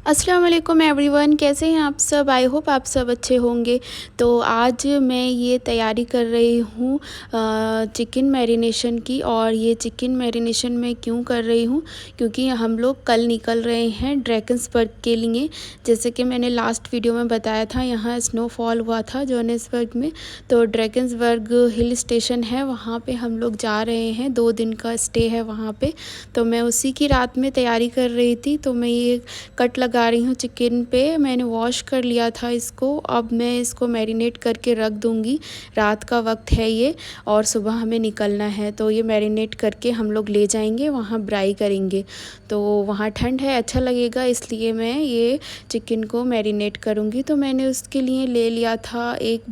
अस्सलाम वालेकुम एवरीवन, कैसे हैं आप सब। आई होप आप सब अच्छे होंगे। तो आज मैं ये तैयारी कर रही हूँ चिकन मैरिनेशन की। और ये चिकन मैरिनेशन मैं क्यों कर रही हूँ, क्योंकि हम लोग कल निकल रहे हैं ड्रैकन्सबर्ग के लिए। जैसे कि मैंने लास्ट वीडियो में बताया था, यहाँ स्नोफॉल हुआ था जोहानिसबर्ग में। तो ड्रैकन्सबर्ग हिल स्टेशन है, वहाँ पे हम लोग जा रहे हैं। 2 दिन का स्टे है वहाँ पे। तो मैं उसी की रात में तैयारी कर रही थी। तो मैं ये कट लगा रही हूँ चिकन पे। मैंने वॉश कर लिया था इसको। अब मैं इसको मैरिनेट करके रख दूँगी। रात का वक्त है ये और सुबह हमें निकलना है। तो ये मैरिनेट करके हम लोग ले जाएंगे, वहाँ ब्राई करेंगे। तो वहाँ ठंड है, अच्छा लगेगा, इसलिए मैं ये चिकन को मैरिनेट करूँगी। तो मैंने उसके लिए ले लिया था एक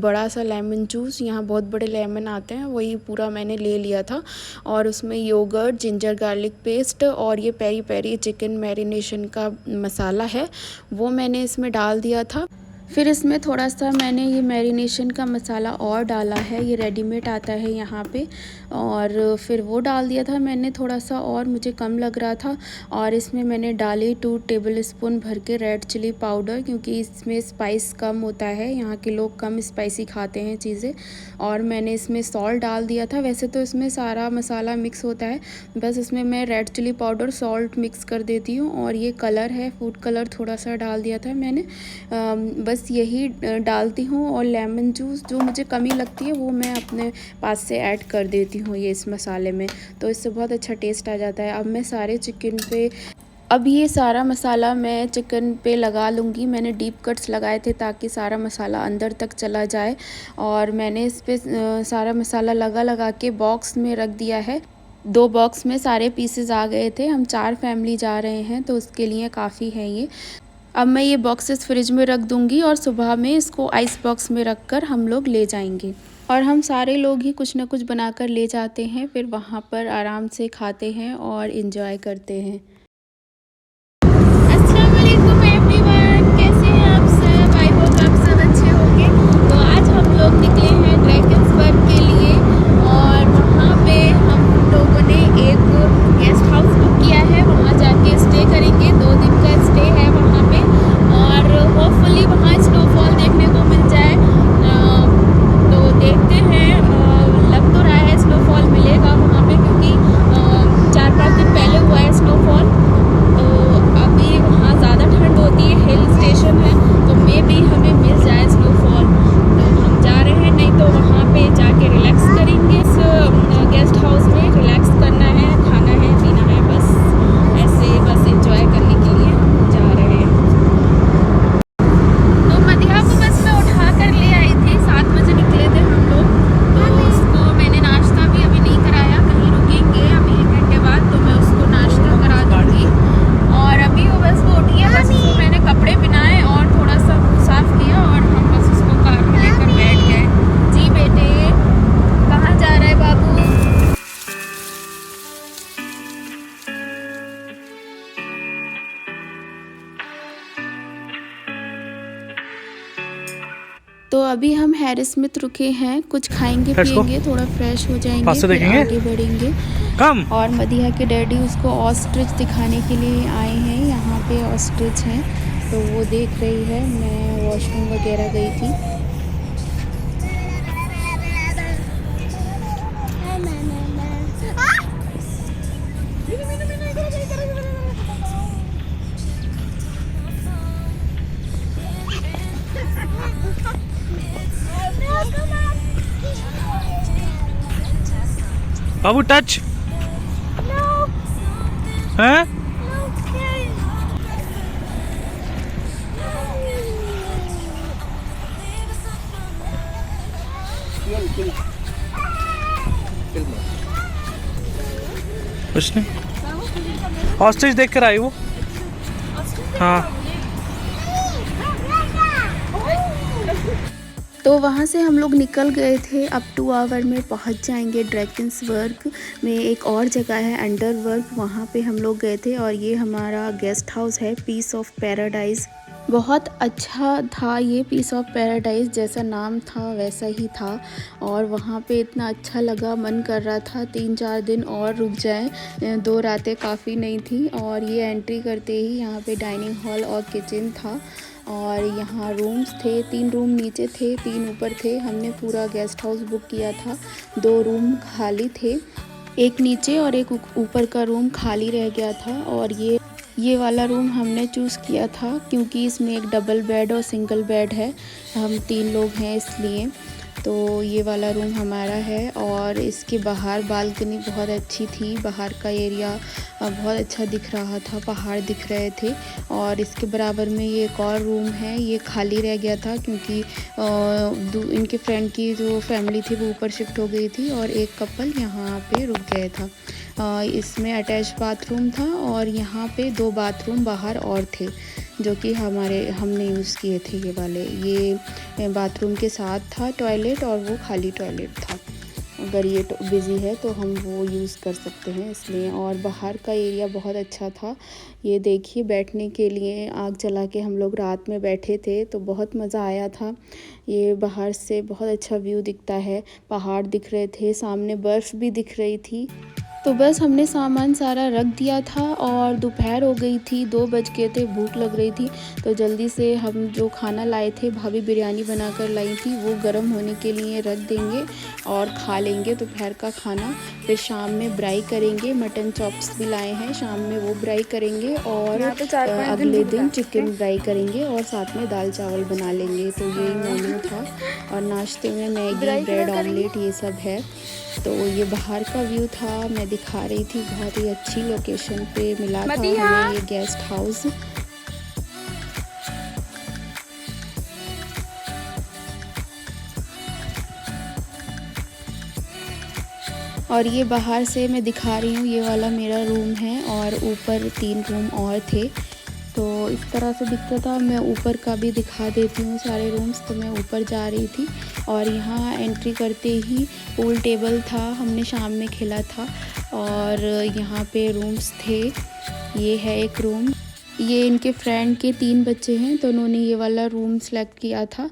बड़ा सा लेमन जूस। यहाँ बहुत बड़े लेमन आते हैं, वही पूरा मैंने ले लिया था। और उसमें योगर्ट, जिंजर गार्लिक पेस्ट और ये पेरी पेरी चिकन मैरिनेशन का मसाला है, वो मैंने इसमें डाल दिया था। फिर इसमें थोड़ा सा मैंने ये मैरिनेशन का मसाला और डाला है, ये रेडीमेड आता है यहाँ पे। और फिर वो डाल दिया था मैंने थोड़ा सा, और मुझे कम लग रहा था। और इसमें मैंने डाली 2 टेबलस्पून भर के रेड चिली पाउडर, क्योंकि इसमें स्पाइस कम होता है, यहाँ के लोग कम स्पाइसी खाते हैं चीज़ें। और मैंने इसमें सॉल्ट डाल दिया था। वैसे तो इसमें सारा मसाला मिक्स होता है, बस इसमें मैं red chilli powder salt mix कर देती हूँ। और ये कलर है, फूड कलर थोड़ा सा डाल दिया था मैंने। बस यही डालती हूँ। और लेमन जूस जो मुझे कमी लगती है वो मैं अपने पास से ऐड कर देती हूँ ये इस मसाले में। तो इससे बहुत अच्छा टेस्ट आ जाता है। अब मैं सारे चिकन पे अब ये सारा मसाला मैं चिकन पे लगा लूँगी। मैंने डीप कट्स लगाए थे ताकि सारा मसाला अंदर तक चला जाए। और मैंने इस पे सारा मसाला लगा के बॉक्स में रख दिया है। 2 बॉक्स में सारे पीसेस आ गए थे। हम 4 फैमिली जा रहे हैं, तो उसके लिए काफ़ी है ये। अब मैं ये बॉक्सेस फ्रिज में रख दूँगी और सुबह में इसको आइस बॉक्स में रख कर हम लोग ले जाएंगे। और हम सारे लोग ही कुछ ना कुछ बनाकर ले जाते हैं, फिर वहाँ पर आराम से खाते हैं और इन्जॉय करते हैं। अस्सलाम वालेकुम एवरीवन, कैसे हैं आप सब। आई होप आप सब अच्छे होंगे। तो आज हम लोग निकले हैं ड्रैकन्सबर्ग के लिए। और वहाँ पे हम लोगों ने एक गेस्ट हाउस बुक किया है, वहाँ जाके स्टे करेंगे। 2 दिन का स्टे है वहाँ पे। और होपफुली वहाँ स्नोफॉल देखने को मिल जाए। तो देखते हैं, लग तो रहा है स्नोफॉल मिलेगा वहाँ पे, क्योंकि 4-5 दिन पहले हुआ है स्नोफॉल। तो अभी वहाँ ज़्यादा ठंड होती है, हिल स्टेशन है, तो मे भी हमें मिल जाए स्नोफॉल। तो हम जा रहे हैं, नहीं तो वहाँ पे जाके रिलैक्स करेंगे। इस गेस्ट हाउस में रिलैक्स करना है, खाना है, पीना है, बस ऐसे बस एंजॉय करने के लिए हम जा रहे हैं। तो मदिहा को बस मैं उठा कर ले आई थी, 7 बजे निकले थे हम लोग। तो उसको मैंने नाश्ता भी अभी नहीं कराया, कहीं रुकेंगे अभी 1 घंटे बाद, तो मैं उसको नाश्ता करा दूँगी। और अभी वो उठी है, बस उसको मैंने कपड़े पहनाए और थोड़ा सा मुँह साफ किया और हम बस उसको कार में लेकर बैठ गए। जी बेटे, कहाँ जा रहा है बाबू। तो अभी हम हैरिस स्मिथ रुके हैं, कुछ खाएंगे पिएंगे, थोड़ा फ्रेश हो जाएंगे, फिर आगे बढ़ेंगे। और मदिहा के डैडी उसको ऑस्ट्रिच दिखाने के लिए आए हैं। यहाँ पे ऑस्ट्रिच हैं, तो वो देख रही है। मैं वॉशरूम वगैरह गई थी। बाबू टच हैं? कुछ नहीं, ऑस्ट्रिच देख कर आई वो। हाँ, तो वहाँ से हम लोग निकल गए थे। अब 2 आवर में पहुँच जाएंगे ड्रैकन्सबर्ग में। एक और जगह है अंडरवर्ग, वहाँ पे हम लोग गए थे। और ये हमारा गेस्ट हाउस है, पीस ऑफ पैराडाइज। बहुत अच्छा था ये, पीस ऑफ पैराडाइज़ जैसा नाम था वैसा ही था। और वहाँ पे इतना अच्छा लगा, मन कर रहा था 3-4 दिन और रुक जाएं। 2 रातें काफ़ी नहीं थी। और ये एंट्री करते ही यहाँ पे डाइनिंग हॉल और किचन था। और यहाँ रूम्स थे, 3 रूम नीचे थे, 3 ऊपर थे। हमने पूरा गेस्ट हाउस बुक किया था। 2 रूम खाली थे, एक नीचे और एक ऊपर का रूम खाली रह गया था। और ये वाला रूम हमने चूज़ किया था क्योंकि इसमें एक डबल बेड और सिंगल बेड है। हम 3 लोग हैं इसलिए। तो ये वाला रूम हमारा है। और इसके बाहर बालकनी बहुत अच्छी थी, बाहर का एरिया बहुत अच्छा दिख रहा था, पहाड़ दिख रहे थे। और इसके बराबर में ये एक और रूम है, ये खाली रह गया था क्योंकि इनके फ्रेंड की जो फैमिली थी वो ऊपर शिफ्ट हो गई थी और एक कपल यहाँ पे रुक गया था। इसमें अटैच बाथरूम था और यहाँ पे 2 बाथरूम बाहर और थे जो कि हमने यूज़ किए थे। ये वाले ये बाथरूम के साथ था टॉयलेट और वो खाली टॉयलेट था। अगर ये बिज़ी है तो हम वो यूज़ कर सकते हैं इसलिए। और बाहर का एरिया बहुत अच्छा था। ये देखिए बैठने के लिए आग जला के हम लोग रात में बैठे थे तो बहुत मज़ा आया था। ये बाहर से बहुत अच्छा व्यू दिखता है, पहाड़ दिख रहे थे, सामने बर्फ़ भी दिख रही थी। तो बस हमने सामान सारा रख दिया था और दोपहर हो गई थी, 2 बज गए थे, भूख लग रही थी। तो जल्दी से हम जो खाना लाए थे, भाभी बिरयानी बनाकर लाई थी, वो गर्म होने के लिए रख देंगे और खा लेंगे दोपहर का खाना। फिर शाम में ब्राई करेंगे, मटन चॉप्स भी लाए हैं, शाम में वो ब्राई करेंगे और अगले दिन चिकन ब्राई करेंगे और साथ में दाल चावल बना लेंगे। तो यही मेन्यू था। और नाश्ते में मैगी, ब्रेड ऑमलेट ये सब है। तो ये बाहर का व्यू था, मैं दिखा रही थी। बहुत ही अच्छी लोकेशन पे मिला था हमें ये गेस्ट हाउस। और ये बाहर से मैं दिखा रही हूँ, ये वाला मेरा रूम है और ऊपर 3 रूम और थे। तो इस तरह से दिखता था। मैं ऊपर का भी दिखा देती हूँ सारे रूम्स। तो मैं ऊपर जा रही थी और यहाँ एंट्री करते ही पूल टेबल था, हमने शाम में खेला था। और यहाँ पे रूम्स थे, ये है एक रूम। ये इनके फ्रेंड के 3 बच्चे हैं तो उन्होंने ये वाला रूम सेलेक्ट किया था।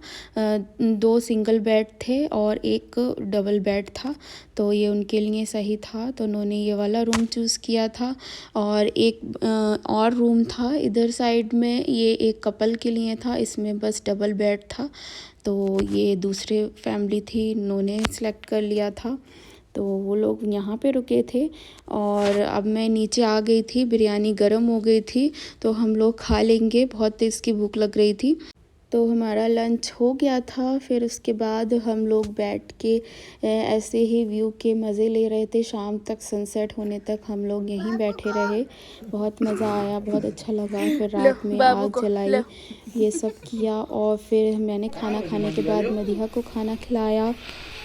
2 सिंगल बेड थे और एक डबल बेड था, तो ये उनके लिए सही था तो उन्होंने ये वाला रूम चूज़ किया था। और एक और रूम था इधर साइड में, ये एक कपल के लिए था, इसमें बस डबल बेड था। तो ये दूसरे फैमिली थी, इन्होंने सेलेक्ट कर लिया था। तो वो लोग यहाँ पे रुके थे। और अब मैं नीचे आ गई थी, बिरयानी गर्म हो गई थी तो हम लोग खा लेंगे, बहुत तेज़ की भूख लग रही थी। तो हमारा लंच हो गया था। फिर उसके बाद हम लोग बैठ के ऐसे ही व्यू के मज़े ले रहे थे। शाम तक, सनसेट होने तक हम लोग यहीं बैठे रहे। बहुत मज़ा आया, बहुत अच्छा लगा। फिर रात में आग जलाई, ये सब किया। और फिर मैंने खाना खाने के बाद मदीहा को खाना खिलाया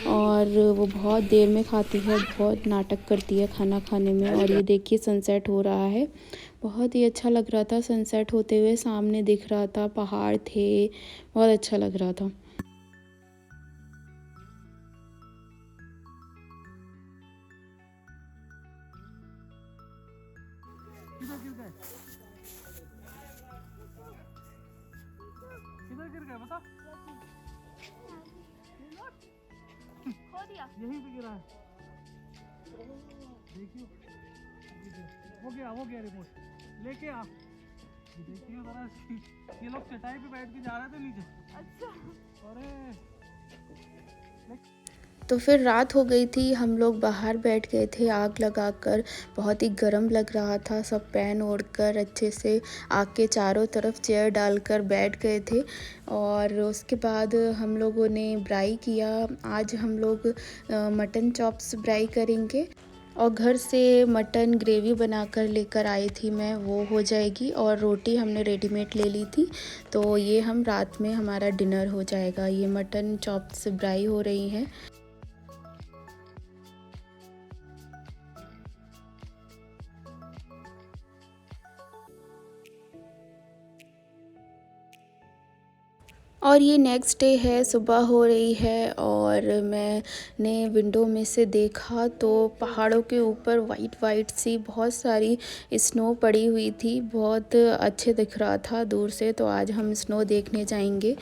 और वो बहुत देर में खाती है, बहुत नाटक करती है खाना खाने में। और ये देखिए सनसेट हो रहा है, बहुत ही अच्छा लग रहा था सनसेट होते हुए, सामने दिख रहा था, पहाड़ थे, बहुत अच्छा लग रहा था। किधर गिर गया बता? यहीं पे गिरा है। देखियो, हो गया रिपोर्ट लेके आ। देखिए जरा, ये लोग चटाई पे बैठ के जा रहे थे नीचे। अच्छा। अरे तो फिर रात हो गई थी, हम लोग बाहर बैठ गए थे आग लगाकर। बहुत ही गर्म लग रहा था, सब पहन ओढ़ कर अच्छे से आग के चारों तरफ चेयर डालकर बैठ गए थे। और उसके बाद हम लोगों ने ब्राई किया। आज हम लोग मटन चॉप्स ब्राई करेंगे। और घर से मटन ग्रेवी बनाकर लेकर आई थी मैं, वो हो जाएगी। और रोटी हमने रेडीमेड ले ली थी, तो ये हम रात में हमारा डिनर हो जाएगा। ये मटन चॉप्स ब्राई हो रही हैं। और ये नेक्स्ट डे है, सुबह हो रही है और मैंने विंडो में से देखा तो पहाड़ों के ऊपर वाइट वाइट सी बहुत सारी स्नो पड़ी हुई थी। बहुत अच्छे दिख रहा था दूर से। तो आज हम स्नो देखने जाएंगे।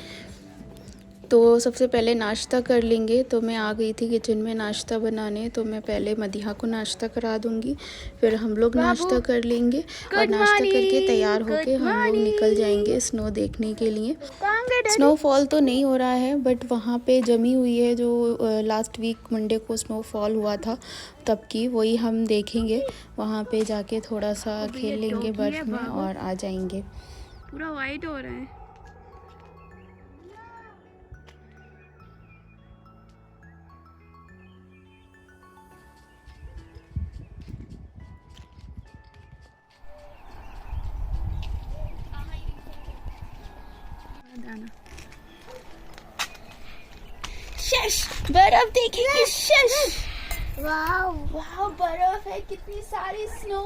तो सबसे पहले नाश्ता कर लेंगे। तो मैं आ गई थी किचन में नाश्ता बनाने। तो मैं पहले मदीहा को नाश्ता करा दूंगी, फिर हम लोग नाश्ता कर लेंगे और नाश्ता करके तैयार होके हम लोग निकल जाएंगे स्नो देखने के लिए। स्नोफॉल तो नहीं हो रहा है बट वहाँ पे जमी हुई है जो लास्ट वीक मंडे को स्नोफॉल हुआ था तब की, वही हम देखेंगे। वहाँ पे जाके थोड़ा सा खेल लेंगे बर्फ़ में और आ जाएंगे। पूरा वाइट हो रहा है। शश, बर्फ देखेंगे। शश, वाव वाव, बर्फ है, कितनी सारी स्नो।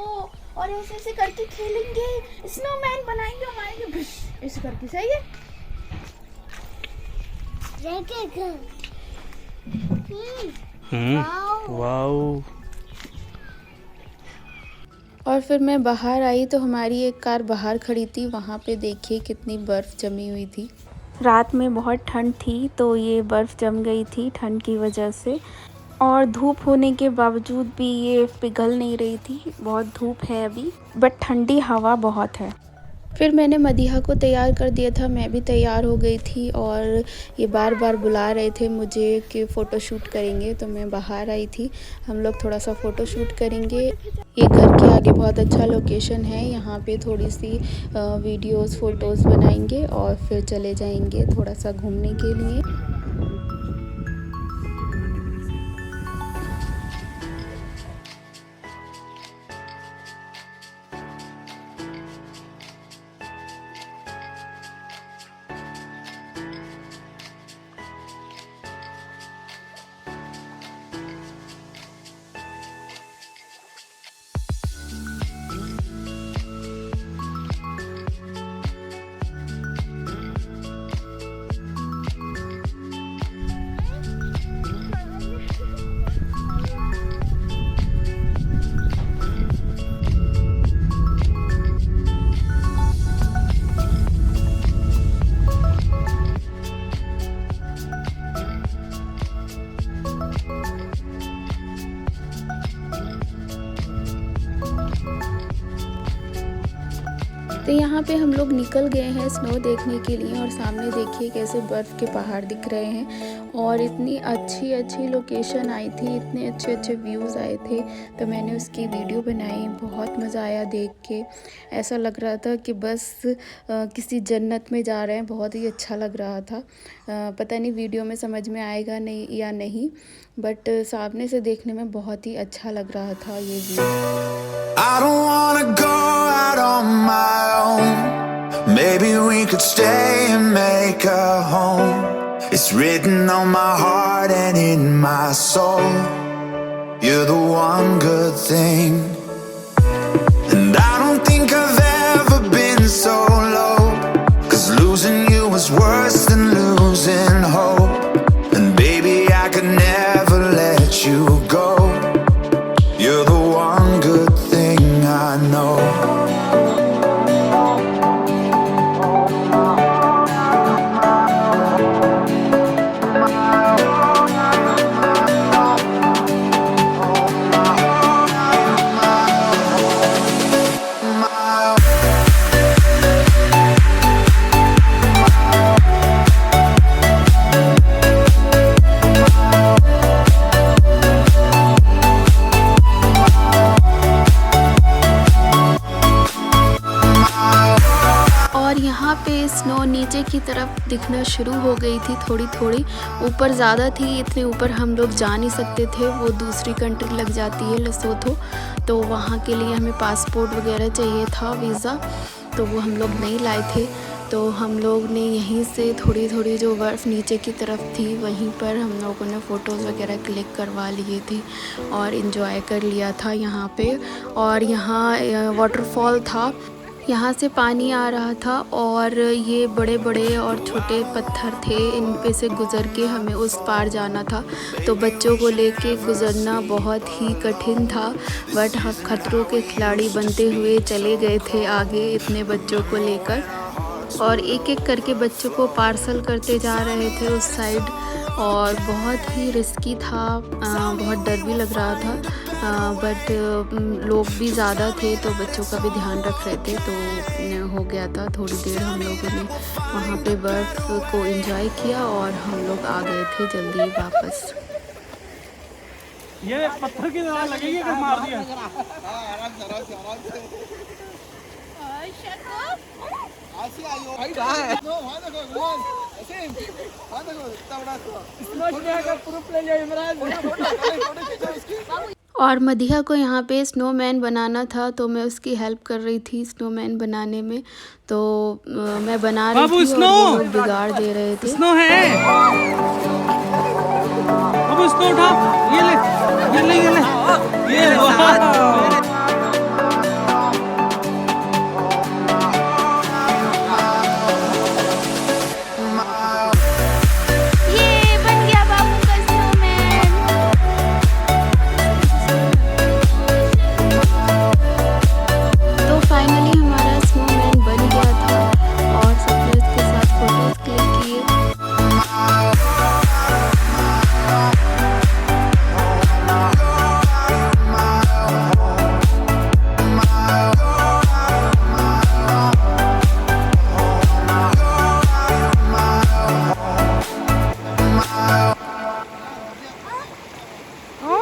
और ऐसे ऐसे करके खेलेंगे, स्नोमैन बनाएंगे हमारे। ऐसे करके सही है। वाओ। और फिर मैं बाहर आई तो हमारी एक कार बाहर खड़ी थी। वहाँ पे देखिए कितनी बर्फ़ जमी हुई थी। रात में बहुत ठंड थी तो ये बर्फ़ जम गई थी ठंड की वजह से। और धूप होने के बावजूद भी ये पिघल नहीं रही थी। बहुत धूप है अभी बट ठंडी हवा बहुत है। फिर मैंने मदीहा को तैयार कर दिया था, मैं भी तैयार हो गई थी और ये बार बार बुला रहे थे मुझे कि फ़ोटो शूट करेंगे। तो मैं बाहर आई थी, हम लोग थोड़ा सा फ़ोटो शूट करेंगे। ये घर के आगे बहुत अच्छा लोकेशन है, यहाँ पे थोड़ी सी वीडियोस फ़ोटोज़ बनाएंगे और फिर चले जाएंगे थोड़ा सा घूमने के लिए। तो यहाँ पे हम लोग निकल गए हैं स्नो देखने के लिए और सामने देखिए कैसे बर्फ़ के पहाड़ दिख रहे हैं और इतनी अच्छी अच्छी लोकेशन आई थी, इतने अच्छे अच्छे व्यूज़ आए थे। तो मैंने उसकी वीडियो बनाई, बहुत मज़ा आया देख के। ऐसा लग रहा था कि बस किसी जन्नत में जा रहे हैं, बहुत ही अच्छा लग रहा था। पता नहीं वीडियो में समझ में आएगा नहीं या नहीं, बट सामने से देखने में बहुत ही अच्छा लग रहा था ये view. I don't wanna go out on my own. Maybe we could stay and make a home. It's written on my heart and in my soul. You're the one good thing. And I don't think I've ever been so low. 'Cause losing you was worse than losing hope. And baby, I could never let you go. You're the one good thing I know. यहाँ पे snow नीचे की तरफ दिखना शुरू हो गई थी थोड़ी थोड़ी। ऊपर ज़्यादा थी, इतने ऊपर हम लोग जा नहीं सकते थे, वो दूसरी कंट्री लग जाती है लेसोथो। तो वहाँ के लिए हमें पासपोर्ट वगैरह चाहिए था, वीज़ा, तो वो हम लोग नहीं लाए थे। तो हम लोग ने यहीं से थोड़ी थोड़ी जो बर्फ़ नीचे की तरफ थी वहीं पर हम लोगों ने फ़ोटोज़ वगैरह क्लिक करवा लिए थे और इन्जॉय कर लिया था यहाँ पे। और यहाँ वाटरफॉल था, यहाँ से पानी आ रहा था और ये बड़े बड़े और छोटे पत्थर थे, इन पे से गुज़र के हमें उस पार जाना था। तो बच्चों को लेके गुज़रना बहुत ही कठिन था, बट हम खतरों के खिलाड़ी बनते हुए चले गए थे आगे इतने बच्चों को लेकर, और एक एक करके बच्चों को पार्सल करते जा रहे थे उस साइड। और बहुत ही रिस्की था, बहुत डर भी लग रहा था, बट लोग भी ज़्यादा थे तो बच्चों का भी ध्यान रख रहे थे, तो हो गया था। थोड़ी देर हम लोगों ने वहाँ पे बर्फ़ को एंजॉय किया और हम लोग आ गए थे जल्दी वापस। ये पत्थर की तरह लगेगी अगर मार दिया। और मदिहा को यहाँ पे स्नोमैन बनाना था, तो मैं उसकी हेल्प कर रही थी स्नोमैन बनाने में। तो मैं बना रही बाबू, थी और स्नो! वो लोग बिगाड़ दे रहे थे। स्नो है। अब स्नो उठा, ये ले, ये ले, ये ले, ये ले। ये बन गया बाबू का स्नोमैन। तो फाइनली हमारा स्नोमैन बन गया था और सबने उसके साथ फोटोज क्लिक किए।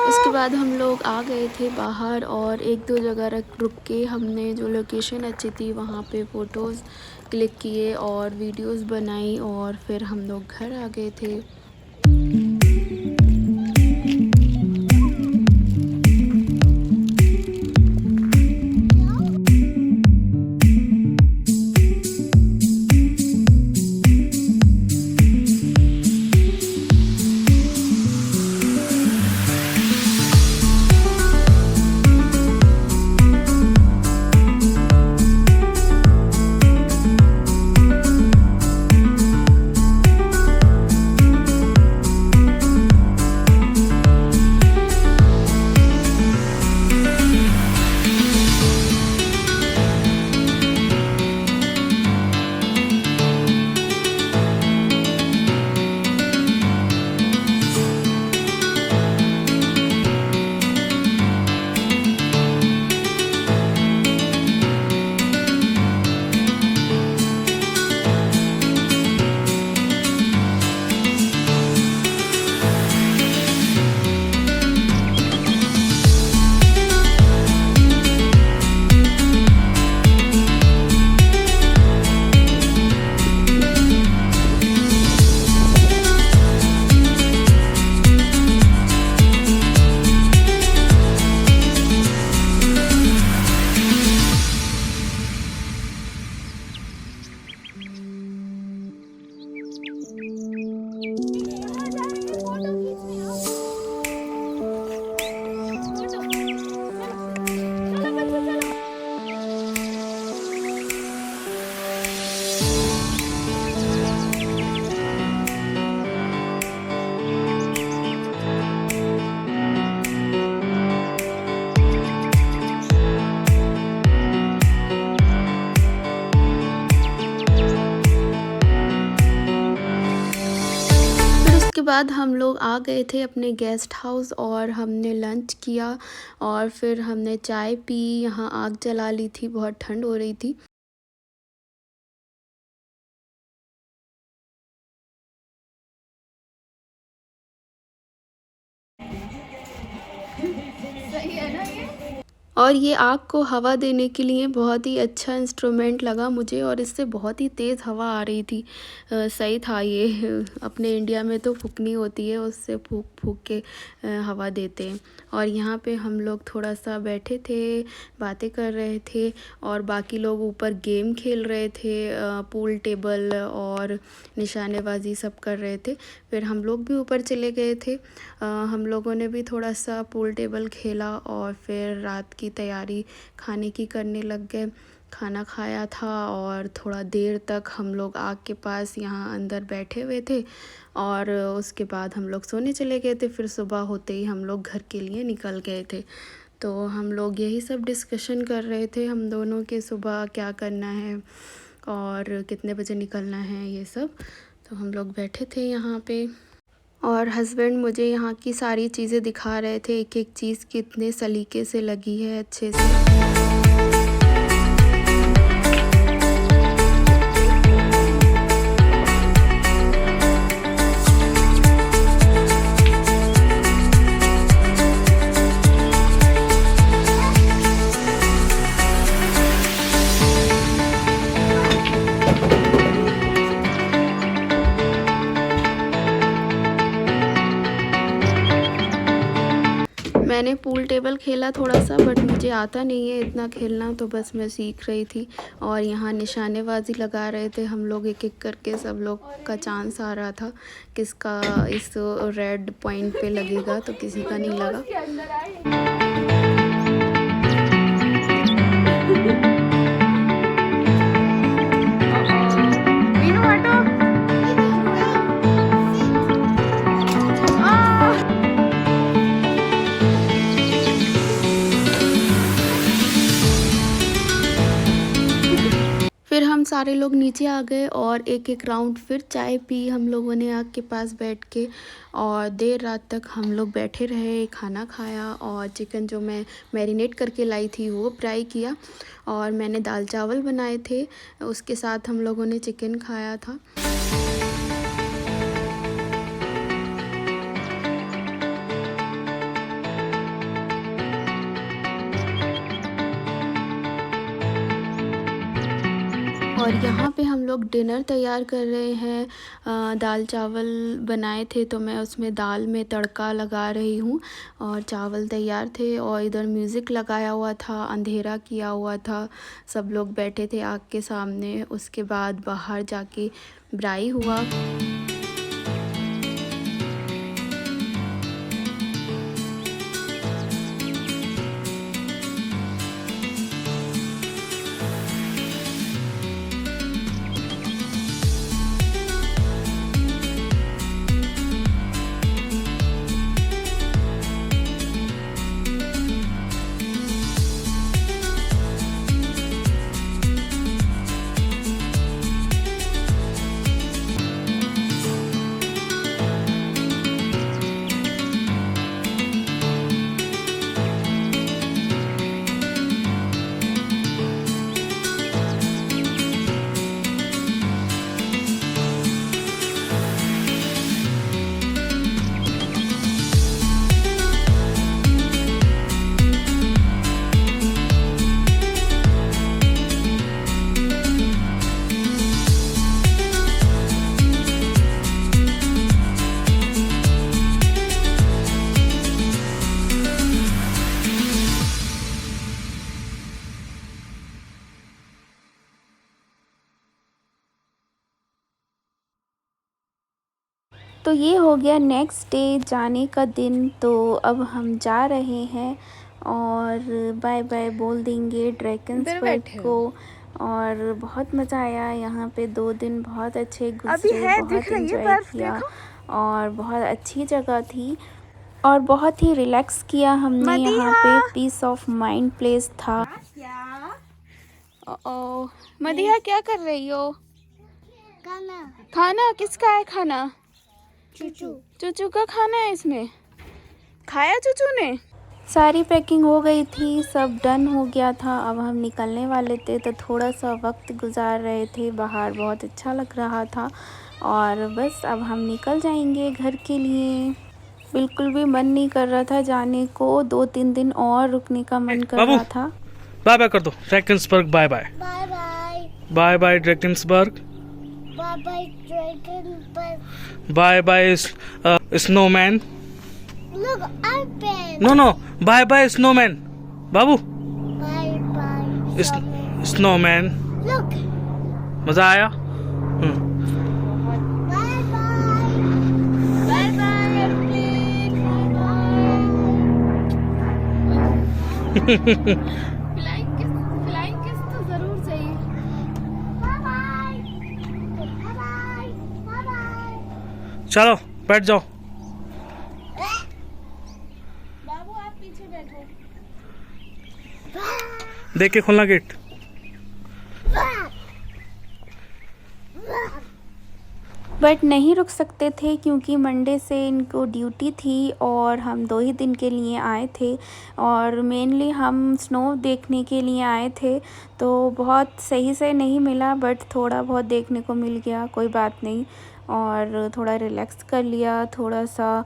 उसके बाद हम लोग आ गए थे बाहर और एक दो जगह रुक के हमने जो लोकेशन अच्छी थी वहाँ पे फ़ोटोज़ क्लिक किए और वीडियोस बनाई और फिर हम लोग घर आ गए थे। उसके बाद हम लोग आ गए थे अपने गेस्ट हाउस और हमने लंच किया और फिर हमने चाय पी। यहाँ आग जला ली थी, बहुत ठंड हो रही थी। और ये आग को हवा देने के लिए बहुत ही अच्छा इंस्ट्रूमेंट लगा मुझे और इससे बहुत ही तेज़ हवा आ रही थी। सही था ये। अपने इंडिया में तो फूकनी होती है, उससे फूक फूक के हवा देते हैं। और यहाँ पे हम लोग थोड़ा सा बैठे थे, बातें कर रहे थे और बाकी लोग ऊपर गेम खेल रहे थे, पूल टेबल और निशानेबाजी सब कर रहे थे। फिर हम लोग भी ऊपर चले गए थे। हम लोगों ने भी थोड़ा सा पूल टेबल खेला और फिर रात की तैयारी खाने की करने लग गए। खाना खाया था और थोड़ा देर तक हम लोग आग के पास यहाँ अंदर बैठे हुए थे और उसके बाद हम लोग सोने चले गए थे। फिर सुबह होते ही हम लोग घर के लिए निकल गए थे। तो हम लोग यही सब डिस्कशन कर रहे थे हम दोनों के, सुबह क्या करना है और कितने बजे निकलना है ये सब। तो हम लोग बैठे थे यहाँ पे और हस्बैंड मुझे यहाँ की सारी चीज़ें दिखा रहे थे, एक एक चीज़ कितने सलीके से लगी है, अच्छे से। मैंने पूल टेबल खेला थोड़ा सा, बट मुझे आता नहीं है इतना खेलना, तो बस मैं सीख रही थी। और यहाँ निशानेबाजी लगा रहे थे हम लोग, एक एक करके सब लोग का चांस आ रहा था किसका इस रेड पॉइंट पे लगेगा, तो किसी का नहीं लगा। फिर हम सारे लोग नीचे आ गए और एक एक राउंड फिर चाय पी हम लोगों ने आग के पास बैठ के, और देर रात तक हम लोग बैठे रहे, खाना खाया और चिकन जो मैं मैरिनेट करके लाई थी वो फ्राई किया, और मैंने दाल चावल बनाए थे, उसके साथ हम लोगों ने चिकन खाया था। और यहाँ पे हम लोग डिनर तैयार कर रहे हैं। दाल चावल बनाए थे तो मैं उसमें दाल में तड़का लगा रही हूँ, और चावल तैयार थे और इधर म्यूज़िक लगाया हुआ था, अंधेरा किया हुआ था, सब लोग बैठे थे आग के सामने। उसके बाद बाहर जाके ब्राई हुआ। तो ये हो गया नेक्स्ट डे जाने का दिन। तो अब हम जा रहे हैं और बाय बाय बोल देंगे ड्रैकन्सबर्ग को। और बहुत मज़ा आया यहाँ पे, 2 दिन बहुत अच्छे गुजरे, बहुत एंजॉय किया और बहुत अच्छी जगह थी और बहुत ही रिलैक्स किया हमने यहाँ पे। पीस ऑफ माइंड प्लेस था। ओ मदिहा क्या कर रही हो? खाना किसका है? खाना चूचू का खाना है। इसमें खाया चूचू ने? सारी पैकिंग हो गई थी, सब डन हो गया था। अब हम निकलने वाले थे तो थोड़ा सा वक्त गुजार रहे थे बाहर, बहुत अच्छा लग रहा था। और बस अब हम निकल जाएंगे घर के लिए। बिल्कुल भी मन नहीं कर रहा था जाने को, 2-3 दिन और रुकने का मन कर रहा था। बाय बाय कर दो Drakensberg. Bye bye bye bye bye bye Drakensberg. Bye bye Drakensberg. Bye bye snowman. Look, I've been. No bye bye snowman. बाबू Bye bye. स्नोमैन। Look. मजा आया? Bye bye. Bye bye, airplane. Bye bye. Flying kiss तो जरूर चाहिए। Bye bye bye bye bye bye. चलो बैठ जाओ। बाबू आप पीछे बैठो। देख के खोलना गेट। बट नहीं रुक सकते थे क्योंकि मंडे से इनको ड्यूटी थी और हम 2 ही दिन के लिए आए थे और मेनली हम स्नो देखने के लिए आए थे। तो बहुत सही से नहीं मिला बट थोड़ा बहुत देखने को मिल गया, कोई बात नहीं। और थोड़ा रिलैक्स कर लिया, थोड़ा सा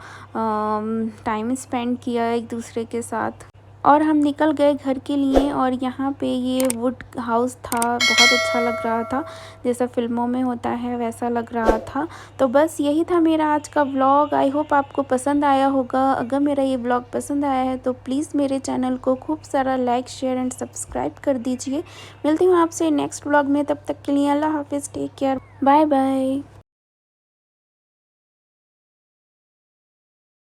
टाइम स्पेंड किया एक दूसरे के साथ और हम निकल गए घर के लिए। और यहाँ पे ये वुड हाउस था, बहुत अच्छा लग रहा था, जैसा फिल्मों में होता है वैसा लग रहा था। तो बस यही था मेरा आज का व्लॉग। आई होप आपको पसंद आया होगा। अगर मेरा ये व्लॉग पसंद आया है तो प्लीज़ मेरे चैनल को खूब सारा लाइक, शेयर एंड सब्सक्राइब कर दीजिए। मिलती हूँ आपसे नेक्स्ट व्लॉग में, तब तक के लिए अल्लाह हाफिज़, टेक केयर, बाय बाय।